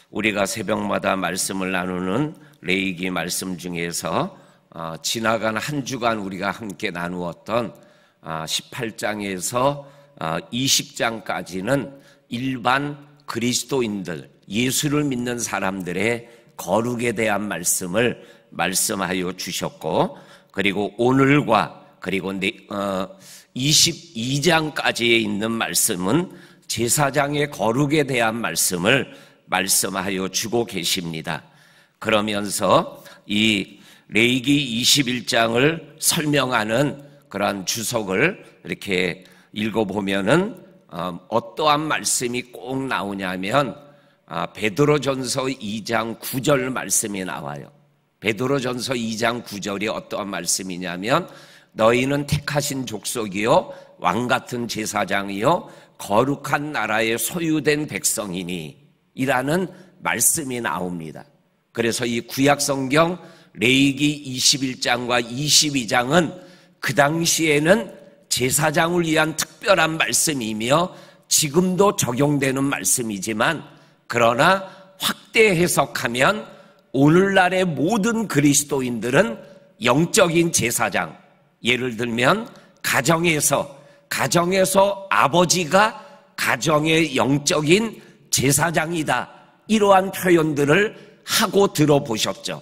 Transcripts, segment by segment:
우리가 새벽마다 말씀을 나누는 레위기 말씀 중에서 지나간 한 주간 우리가 함께 나누었던 18장에서 20장까지는 일반 그리스도인들, 예수를 믿는 사람들의 거룩에 대한 말씀을 말씀하여 주셨고, 그리고 오늘과 그리고 22장까지에 있는 말씀은 제사장의 거룩에 대한 말씀을 말씀하여 주고 계십니다. 그러면서 이 레위기 21장을 설명하는 그러한 주석을 이렇게 읽어보면은 어떠한 말씀이 꼭 나오냐면 베드로전서 2장 9절 말씀이 나와요. 베드로전서 2장 9절이 어떠한 말씀이냐면 너희는 택하신 족속이요 왕같은 제사장이요 거룩한 나라의 소유된 백성이니 이라는 말씀이 나옵니다. 그래서 이 구약성경 레위기 21장과 22장은 그 당시에는 제사장을 위한 특별한 말씀이며 지금도 적용되는 말씀이지만, 그러나 확대 해석하면 오늘날의 모든 그리스도인들은 영적인 제사장, 예를 들면 가정에서 아버지가 가정의 영적인 제사장이다, 이러한 표현들을 하고 들어보셨죠.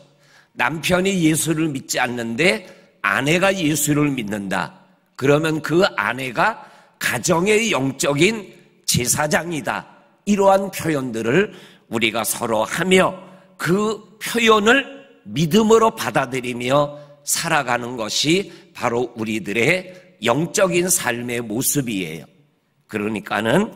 남편이 예수를 믿지 않는데 아내가 예수를 믿는다, 그러면 그 아내가 가정의 영적인 제사장이다, 이러한 표현들을 우리가 서로 하며 그 표현을 믿음으로 받아들이며 살아가는 것이 바로 우리들의 영적인 삶의 모습이에요. 그러니까는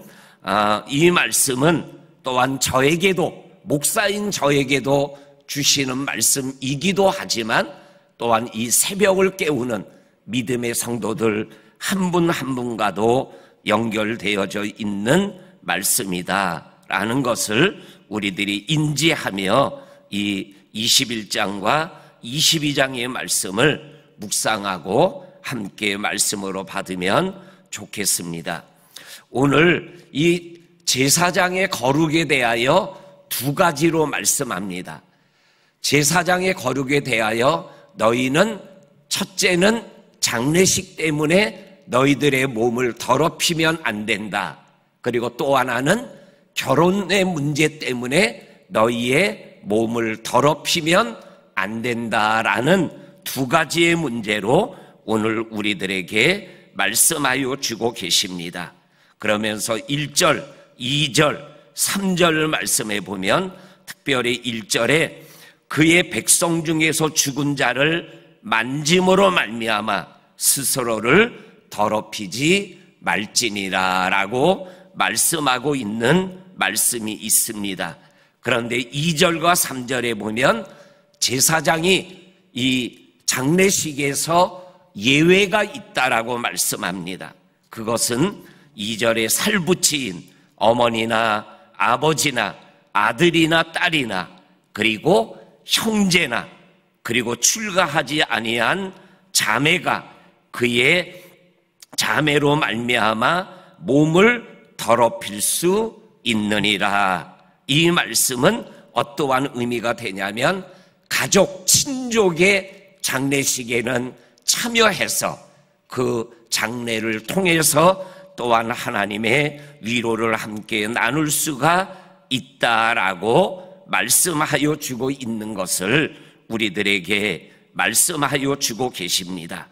이 말씀은 또한 저에게도, 목사인 저에게도 주시는 말씀이기도 하지만 또한 이 새벽을 깨우는 믿음의 성도들 한 분 한 분과도 연결되어져 있는 말씀이다라는 것을 우리들이 인지하며 이 21장과 22장의 말씀을 묵상하고 함께 말씀으로 받으면 좋겠습니다. 오늘 이 제사장의 거룩에 대하여 두 가지로 말씀합니다. 제사장의 거룩에 대하여 너희는 첫째는 장례식 때문에 너희들의 몸을 더럽히면 안 된다. 그리고 또 하나는 결혼의 문제 때문에 너희의 몸을 더럽히면 안 된다라는 두 가지의 문제로 오늘 우리들에게 말씀하여 주고 계십니다. 그러면서 1절, 2절, 3절을 말씀해 보면 특별히 1절에 그의 백성 중에서 죽은 자를 만짐으로 말미암아 스스로를 더럽히지 말지니라 라고 말씀하고 있는 말씀이 있습니다. 그런데 2절과 3절에 보면 제사장이 이 장례식에서 예외가 있다라고 말씀합니다. 그것은 2절에 살부치인 어머니나 아버지나 아들이나 딸이나 그리고 형제나 그리고 출가하지 아니한 자매가 그의 자매로 말미암아 몸을 더럽힐 수 있느니라. 이 말씀은 어떠한 의미가 되냐면 가족, 친족의 장례식에는 참여해서 그 장례를 통해서 또한 하나님의 위로를 함께 나눌 수가 있다라고 말씀하여 주고 있는 것을 우리들에게 말씀하여 주고 계십니다.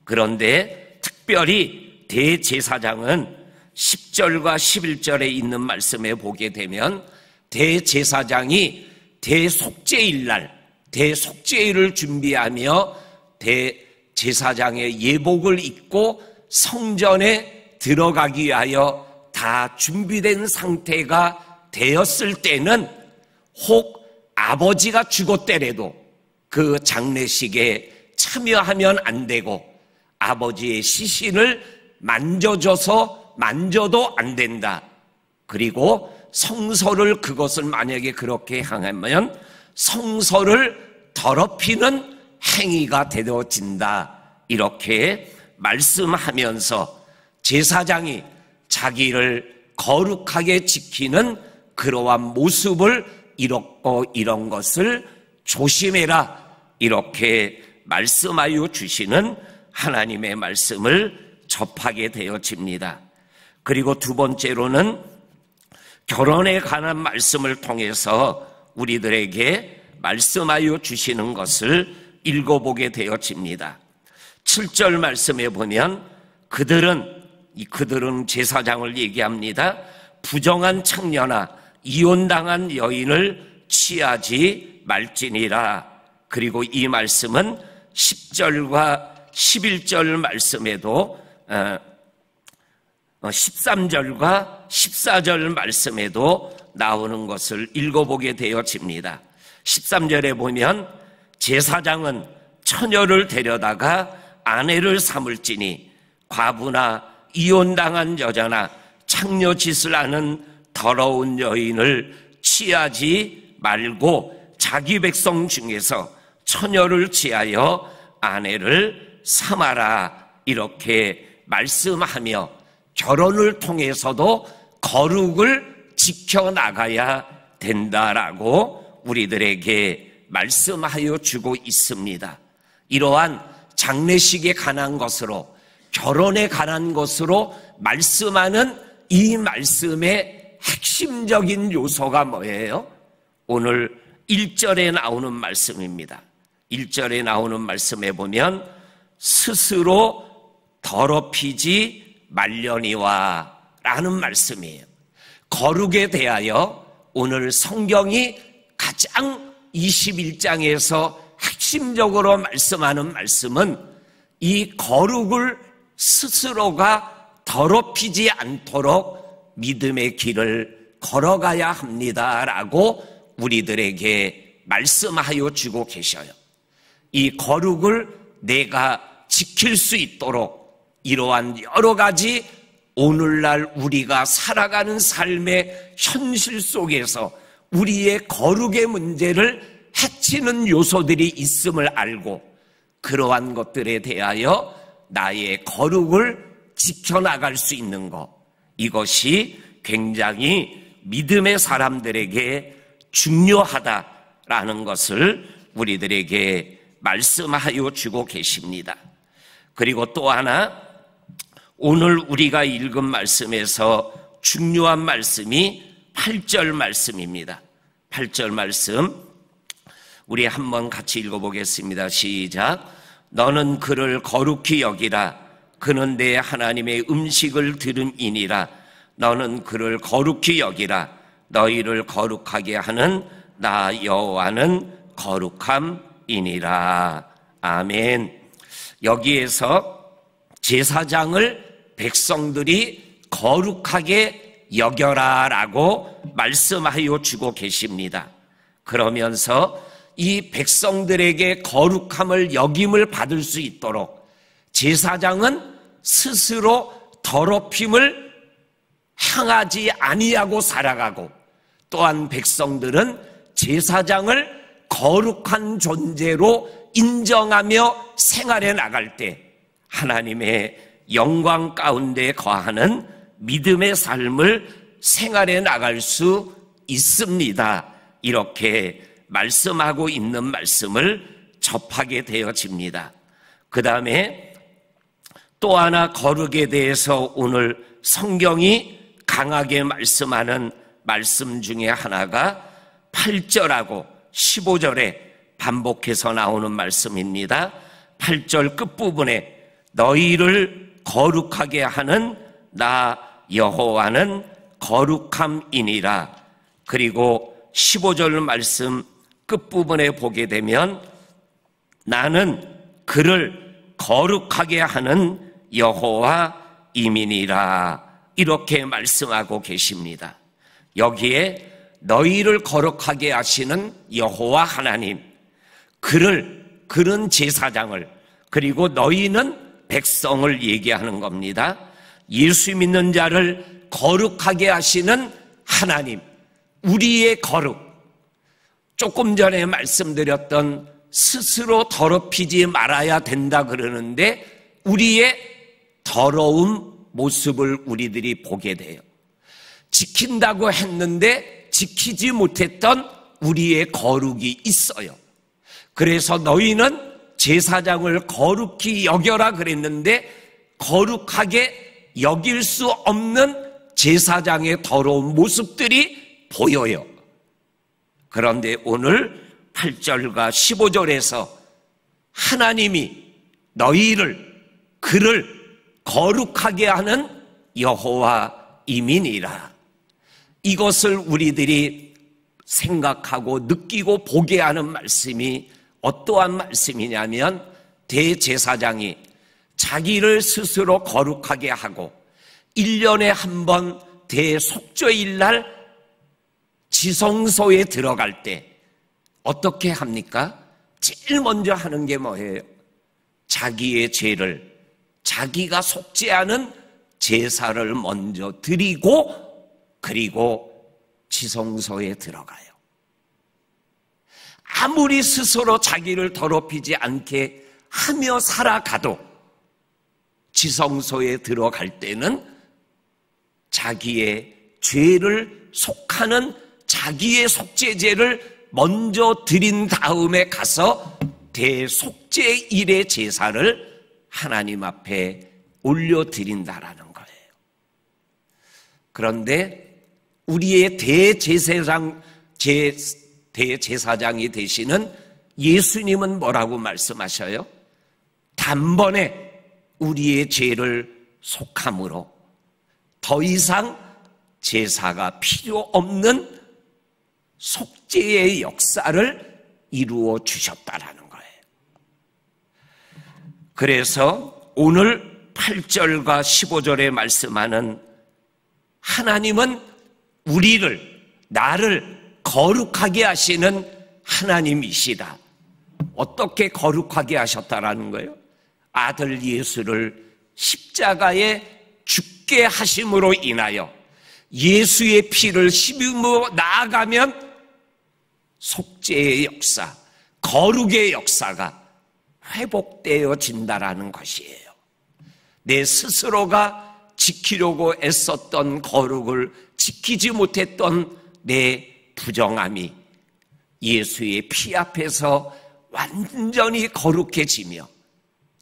그런데 특별히 대제사장은 10절과 11절에 있는 말씀에 보게 되면 대제사장이 대속죄일 날, 대속죄일을 준비하며 대제사장의 예복을 입고 성전에 들어가기 위하여 다 준비된 상태가 되었을 때는 혹 아버지가 죽었더라도 그 장례식에 참여하면 안 되고 아버지의 시신을 만져도 안 된다. 그리고 성소를, 그것을 만약에 그렇게 향하면 성소를 더럽히는 행위가 되어진다. 이렇게 말씀하면서 제사장이 자기를 거룩하게 지키는 그러한 모습을 이런 것을 조심해라, 이렇게 말씀하여 주시는 하나님의 말씀을 접하게 되어집니다. 그리고 두 번째로는 결혼에 관한 말씀을 통해서 우리들에게 말씀하여 주시는 것을 읽어보게 되어집니다. 7절 말씀에 보면 그들은 제사장을 얘기합니다. 부정한 청년아 이혼당한 여인을 취하지 말지니라. 그리고 이 말씀은 10절과 11절 말씀에도 13절과 14절 말씀에도 나오는 것을 읽어보게 되어집니다. 13절에 보면 제사장은 처녀를 데려다가 아내를 삼을지니 과부나 이혼당한 여자나 창녀짓을 하는 더러운 여인을 취하지 말고 자기 백성 중에서 처녀를 취하여 아내를 삼아라, 이렇게 말씀하며 결혼을 통해서도 거룩을 지켜나가야 된다라고 우리들에게 말씀하여 주고 있습니다. 이러한 장례식에 관한 것으로, 결혼에 관한 것으로 말씀하는 이 말씀의 핵심적인 요소가 뭐예요? 오늘 1절에 나오는 말씀입니다. 1절에 나오는 말씀에 보면 스스로 더럽히지 말려니와 라는 말씀이에요. 거룩에 대하여 오늘 성경이 가장 21장에서 핵심적으로 말씀하는 말씀은 이 거룩을 스스로가 더럽히지 않도록 믿음의 길을 걸어가야 합니다라고 우리들에게 말씀하여 주고 계셔요. 이 거룩을 내가 지킬 수 있도록 이러한 여러 가지 오늘날 우리가 살아가는 삶의 현실 속에서 우리의 거룩의 문제를 해치는 요소들이 있음을 알고 그러한 것들에 대하여 나의 거룩을 지켜나갈 수 있는 것, 이것이 굉장히 믿음의 사람들에게 중요하다라는 것을 우리들에게 말씀하여 주고 계십니다. 그리고 또 하나, 오늘 우리가 읽은 말씀에서 중요한 말씀이 8절 말씀입니다. 8절 말씀 우리 한번 같이 읽어보겠습니다. 시작. 너는 그를 거룩히 여기라. 그는 내 하나님의 음식을 들음이니라. 너는 그를 거룩히 여기라. 너희를 거룩하게 하는 나 여호와는 거룩함이니라. 아멘. 여기에서 제사장을 백성들이 거룩하게 여겨라라고 말씀하여 주고 계십니다. 그러면서 이 백성들에게 거룩함을 여김을 받을 수 있도록 제사장은 스스로 더럽힘을 향하지 아니하고 살아가고, 또한 백성들은 제사장을 거룩한 존재로 인정하며 생활해 나갈 때 하나님의 영광 가운데 거하는 믿음의 삶을 생활해 나갈 수 있습니다. 이렇게 말씀하고 있는 말씀을 접하게 되어집니다. 그 다음에 또 하나 거룩에 대해서 오늘 성경이 강하게 말씀하는 말씀 중에 하나가 8절하고 15절에 반복해서 나오는 말씀입니다. 8절 끝부분에 너희를 거룩하게 하는 나 여호와는 거룩함이니라. 그리고 15절 말씀 끝부분에 보게 되면 나는 그를 거룩하게 하는 여호와임이니라, 이렇게 말씀하고 계십니다. 여기에 너희를 거룩하게 하시는 여호와 하나님, 그는 제사장을, 그리고 너희는 백성을 얘기하는 겁니다. 예수 믿는 자를 거룩하게 하시는 하나님, 우리의 거룩, 조금 전에 말씀드렸던 스스로 더럽히지 말아야 된다 그러는데 우리의 더러운 모습을 우리들이 보게 돼요. 지킨다고 했는데 지키지 못했던 우리의 거룩이 있어요. 그래서 너희는 제사장을 거룩히 여겨라 그랬는데 거룩하게 여길 수 없는 제사장의 더러운 모습들이 보여요. 그런데 오늘 8절과 15절에서 하나님이 그를 거룩하게 하는 여호와임이니라. 이것을 우리들이 생각하고 느끼고 보게 하는 말씀이 어떠한 말씀이냐면 대제사장이 자기를 스스로 거룩하게 하고 1년에 한 번 대속죄일 날 지성소에 들어갈 때 어떻게 합니까? 제일 먼저 하는 게 뭐예요? 자기의 죄를 자기가 속죄하는 제사를 먼저 드리고 그리고 지성소에 들어가요. 아무리 스스로 자기를 더럽히지 않게 하며 살아가도 지성소에 들어갈 때는 자기의 죄를 속하는 자기의 속죄제를 먼저 드린 다음에 가서 대속죄일의 제사를 하나님 앞에 올려드린다라는 거예요. 그런데 우리의 대제사장이 되시는 예수님은 뭐라고 말씀하셔요? 단번에 우리의 죄를 속함으로 더 이상 제사가 필요 없는 속죄의 역사를 이루어 주셨다라는 거예요. 그래서 오늘 8절과 15절에 말씀하는 하나님은 나를 거룩하게 하시는 하나님이시다. 어떻게 거룩하게 하셨다라는 거예요? 아들 예수를 십자가에 죽게 하심으로 인하여 예수의 피를 씹으며 나아가면 속죄의 역사, 거룩의 역사가 회복되어진다라는 것이에요. 내 스스로가 지키려고 애썼던 거룩을 지키지 못했던 내 부정함이 예수의 피 앞에서 완전히 거룩해지며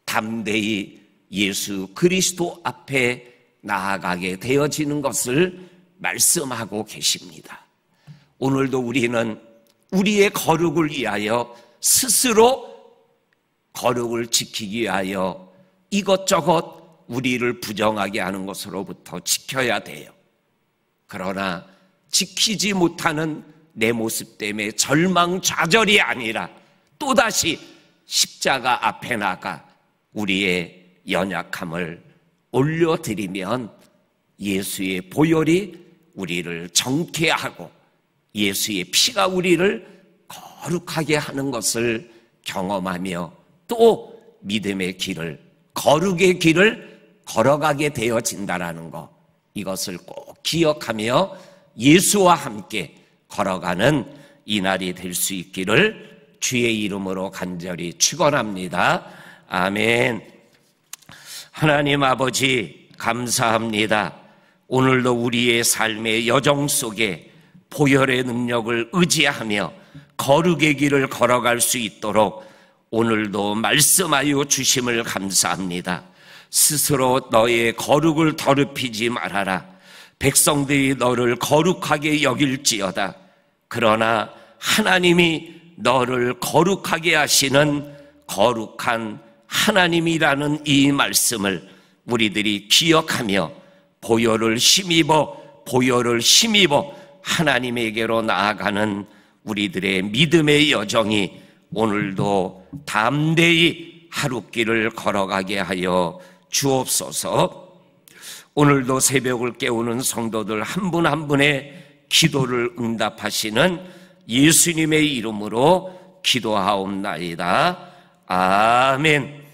담대히 예수 그리스도 앞에 나아가게 되어지는 것을 말씀하고 계십니다. 오늘도 우리는 우리의 거룩을 위하여 스스로 거룩을 지키기 위하여 이것저것 우리를 부정하게 하는 것으로부터 지켜야 돼요. 그러나 지키지 못하는 내 모습 때문에 절망좌절이 아니라 또다시 십자가 앞에 나가 우리의 연약함을 올려드리면 예수의 보혈이 우리를 정케하고 예수의 피가 우리를 거룩하게 하는 것을 경험하며 또 믿음의 길을, 거룩의 길을 걸어가게 되어진다라는 것, 이것을 꼭 기억하며 예수와 함께 걸어가는 이날이 될 수 있기를 주의 이름으로 간절히 축원합니다. 아멘. 하나님 아버지 감사합니다. 오늘도 우리의 삶의 여정 속에 보혈의 능력을 의지하며 거룩의 길을 걸어갈 수 있도록 오늘도 말씀하여 주심을 감사합니다. 스스로 너의 거룩을 더럽히지 말아라. 백성들이 너를 거룩하게 여길지어다. 그러나 하나님이 너를 거룩하게 하시는 거룩한 하나님이라는 이 말씀을 우리들이 기억하며 보혈을 힘입어 하나님에게로 나아가는 우리들의 믿음의 여정이 오늘도 담대히 하루길을 걸어가게 하여 주옵소서. 오늘도 새벽을 깨우는 성도들 한 분 한 분의 기도를 응답하시는 예수님의 이름으로 기도하옵나이다. 아멘.